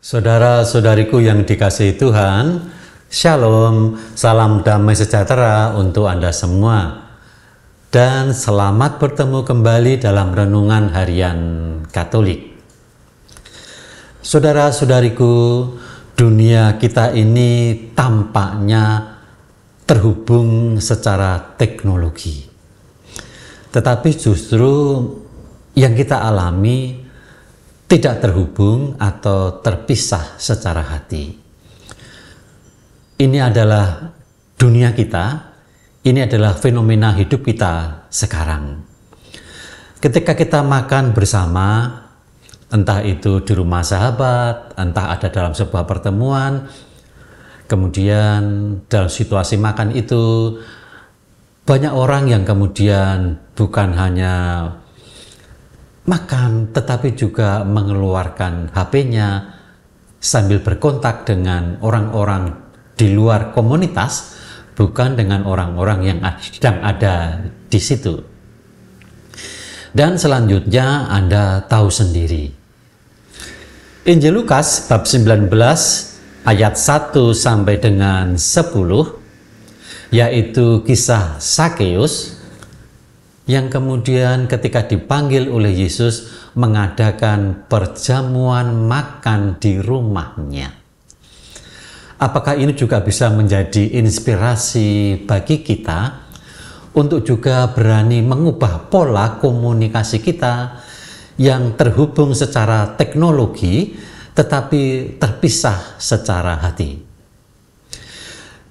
Saudara-saudariku yang dikasihi Tuhan, Shalom, salam damai sejahtera untuk Anda semua. Dan selamat bertemu kembali dalam Renungan Harian Katolik. Saudara-saudariku, dunia kita ini tampaknya terhubung secara teknologi. Tetapi justru yang kita alami tidak terhubung atau terpisah secara hati. Ini adalah dunia kita, ini adalah fenomena hidup kita sekarang. Ketika kita makan bersama, entah itu di rumah sahabat, entah ada dalam sebuah pertemuan, kemudian dalam situasi makan itu, banyak orang yang kemudian bukan hanya makan, tetapi juga mengeluarkan HP-nya sambil berkontak dengan orang-orang di luar komunitas, bukan dengan orang-orang yang sedang ada di situ. Dan selanjutnya Anda tahu sendiri. Injil Lukas bab 19 ayat 1 sampai dengan 10, yaitu kisah Sakeus, yang kemudian ketika dipanggil oleh Yesus mengadakan perjamuan makan di rumahnya. Apakah ini juga bisa menjadi inspirasi bagi kita untuk juga berani mengubah pola komunikasi kita yang terhubung secara teknologi tetapi terpisah secara hati?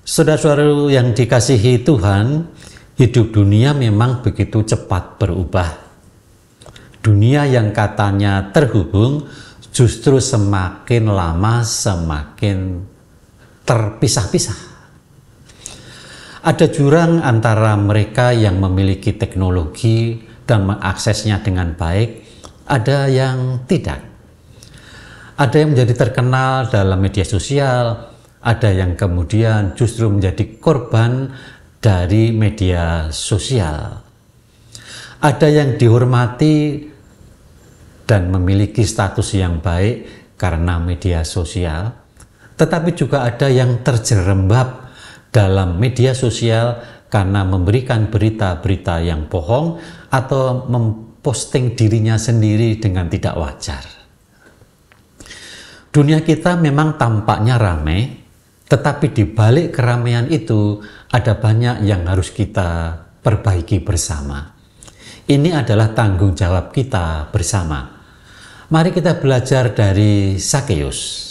Saudara-saudara yang dikasihi Tuhan, hidup dunia memang begitu cepat berubah. Dunia yang katanya terhubung justru semakin lama semakin terpisah-pisah. Ada jurang antara mereka yang memiliki teknologi dan mengaksesnya dengan baik, ada yang tidak. Ada yang menjadi terkenal dalam media sosial, ada yang kemudian justru menjadi korban dari media sosial. Ada yang dihormati dan memiliki status yang baik karena media sosial, tetapi juga ada yang terjerembab dalam media sosial karena memberikan berita-berita yang bohong atau memposting dirinya sendiri dengan tidak wajar. Dunia kita memang tampaknya ramai, tetapi di balik keramaian itu ada banyak yang harus kita perbaiki bersama. Ini adalah tanggung jawab kita bersama. Mari kita belajar dari Sakeus.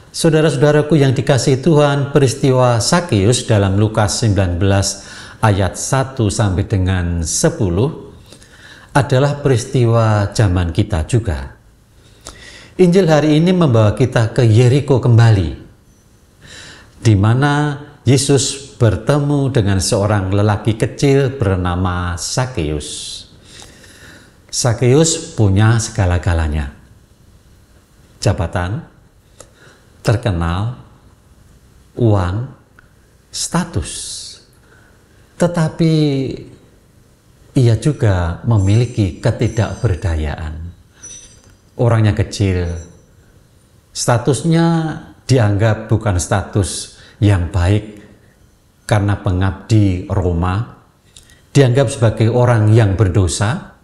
Saudara-saudaraku yang dikasihi Tuhan, peristiwa Sakeus dalam Lukas 19 ayat 1 sampai dengan 10 adalah peristiwa zaman kita juga. Injil hari ini membawa kita ke Yeriko kembali, di mana Yesus bertemu dengan seorang lelaki kecil bernama Sakeus. Sakeus punya segala-galanya. Jabatan, terkenal, uang, status. Tetapi ia juga memiliki ketidakberdayaan. Orangnya kecil, statusnya dianggap bukan status yang baik karena pengabdi Roma, dianggap sebagai orang yang berdosa.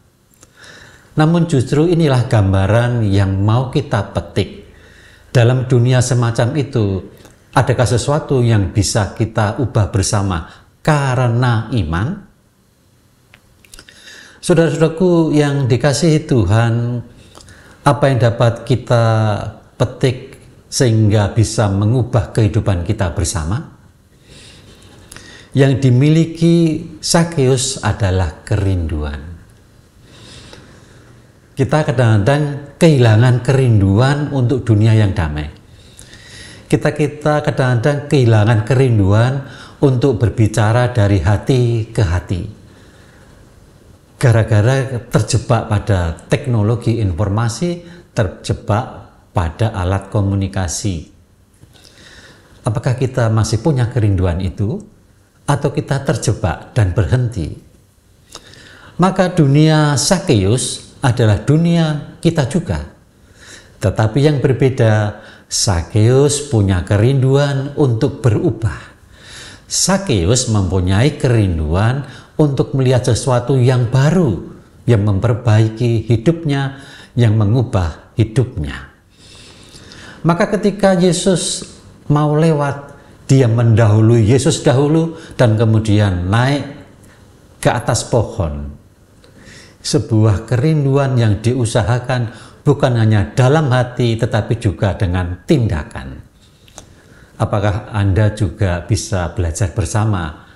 Namun justru inilah gambaran yang mau kita petik. Dalam dunia semacam itu, adakah sesuatu yang bisa kita ubah bersama karena iman? Saudara-saudaraku yang dikasihi Tuhan, apa yang dapat kita petik sehingga bisa mengubah kehidupan kita bersama? Yang dimiliki Sakeus adalah kerinduan. Kita kadang-kadang kehilangan kerinduan untuk dunia yang damai. Kita kadang-kadang kehilangan kerinduan untuk berbicara dari hati ke hati. Gara-gara terjebak pada teknologi informasi, terjebak pada alat komunikasi. Apakah kita masih punya kerinduan itu? Atau kita terjebak dan berhenti? Maka dunia Sakeus adalah dunia kita juga. Tetapi yang berbeda, Sakeus punya kerinduan untuk berubah. Sakeus mempunyai kerinduan untuk melihat sesuatu yang baru, yang memperbaiki hidupnya, yang mengubah hidupnya. Maka ketika Yesus mau lewat, dia mendahului Yesus dahulu dan kemudian naik ke atas pohon. Sebuah kerinduan yang diusahakan bukan hanya dalam hati tetapi juga dengan tindakan. Apakah Anda juga bisa belajar bersama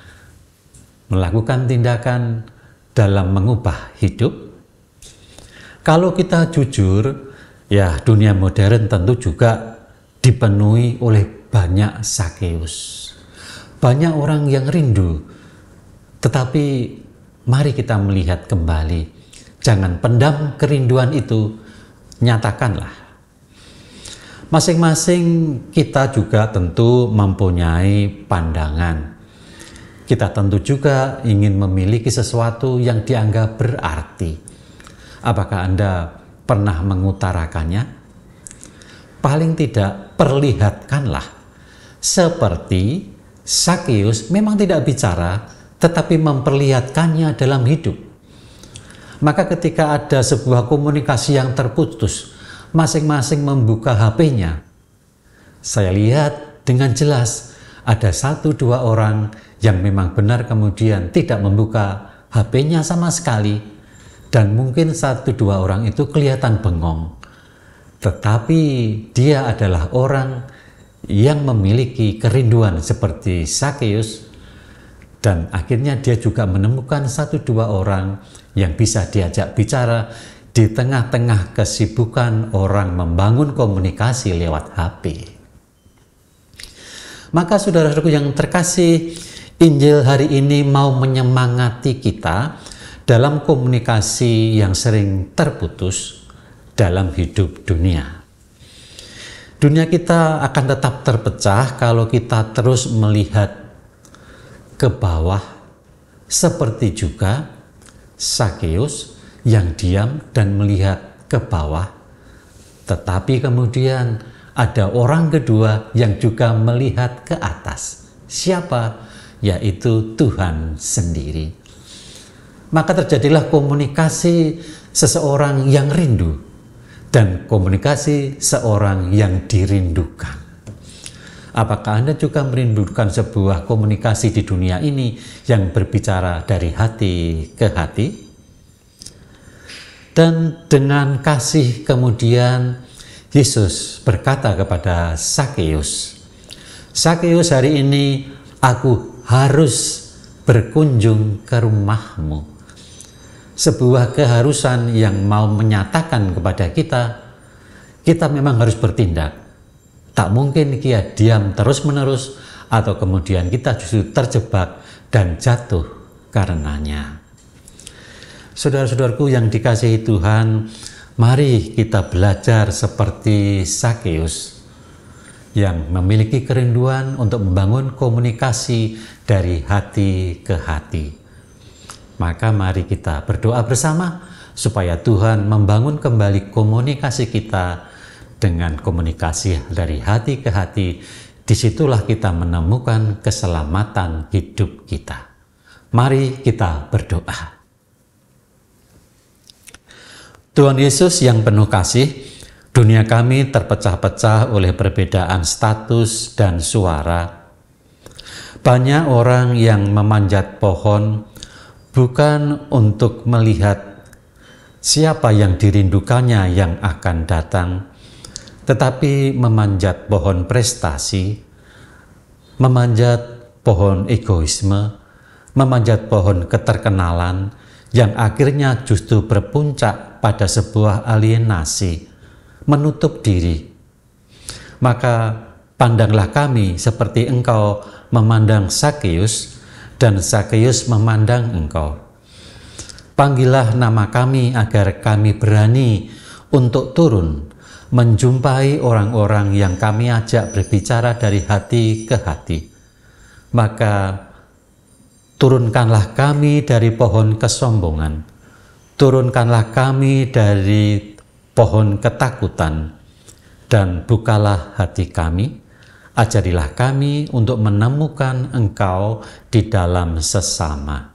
melakukan tindakan dalam mengubah hidup? Kalau kita jujur, ya dunia modern tentu juga dipenuhi oleh banyak Sakeus. Banyak orang yang rindu, tetapi mari kita melihat kembali. Jangan pendam kerinduan itu, nyatakanlah. Masing-masing kita juga tentu mempunyai pandangan. Kita tentu juga ingin memiliki sesuatu yang dianggap berarti. Apakah Anda pernah mengutarakannya? Paling tidak perlihatkanlah. Seperti Sakeus memang tidak bicara, tetapi memperlihatkannya dalam hidup. Maka ketika ada sebuah komunikasi yang terputus, masing-masing membuka HP-nya. Saya lihat dengan jelas ada 1-2 orang yang memang benar kemudian tidak membuka HP-nya sama sekali. Dan mungkin 1-2 orang itu kelihatan bengong. Tetapi dia adalah orang yang memiliki kerinduan seperti Sakeus. Dan akhirnya dia juga menemukan 1-2 orang yang bisa diajak bicara di tengah-tengah kesibukan orang membangun komunikasi lewat HP. Maka saudara-saudaraku yang terkasih, Injil hari ini mau menyemangati kita dalam komunikasi yang sering terputus dalam hidup dunia. Dunia kita akan tetap terpecah kalau kita terus melihat ke bawah, seperti juga Sakeus yang diam dan melihat ke bawah. Tetapi kemudian ada orang kedua yang juga melihat ke atas. Siapa? Yaitu Tuhan sendiri. Maka terjadilah komunikasi seseorang yang rindu dan komunikasi seorang yang dirindukan. Apakah Anda juga merindukan sebuah komunikasi di dunia ini yang berbicara dari hati ke hati? Dan dengan kasih kemudian Yesus berkata kepada Sakeus, Sakeus, hari ini aku harus berkunjung ke rumahmu. Sebuah keharusan yang mau menyatakan kepada kita memang harus bertindak. Tak mungkin kita diam terus-menerus atau kemudian kita justru terjebak dan jatuh karenanya. Saudara-saudaraku yang dikasihi Tuhan, mari kita belajar seperti Sakeus yang memiliki kerinduan untuk membangun komunikasi dari hati ke hati. Maka mari kita berdoa bersama supaya Tuhan membangun kembali komunikasi kita dengan komunikasi dari hati ke hati. Disitulah kita menemukan keselamatan hidup kita. Mari kita berdoa. Tuhan Yesus yang penuh kasih, dunia kami terpecah-pecah oleh perbedaan status dan suara. Banyak orang yang memanjat pohon bukan untuk melihat siapa yang dirindukannya yang akan datang, tetapi memanjat pohon prestasi, memanjat pohon egoisme, memanjat pohon keterkenalan yang akhirnya justru berpuncak pada sebuah alienasi, menutup diri. Maka pandanglah kami seperti Engkau memandang Sakeus dan Sakeus memandang Engkau. Panggillah nama kami agar kami berani untuk turun menjumpai orang-orang yang kami ajak berbicara dari hati ke hati. Maka turunkanlah kami dari pohon kesombongan, turunkanlah kami dari pohon ketakutan, Dan bukalah hati kami, ajarilah kami untuk menemukan Engkau di dalam sesama.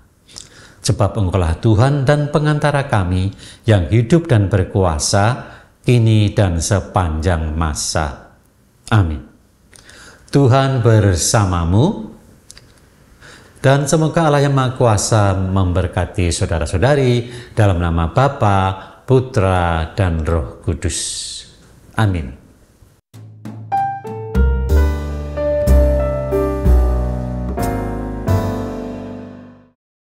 Sebab Engkaulah Tuhan dan pengantara kami yang hidup dan berkuasa, kini dan sepanjang masa. Amin. Tuhan bersamamu, dan semoga Allah yang Maha Kuasa memberkati saudara-saudari dalam nama Bapa, Putra, dan Roh Kudus. Amin.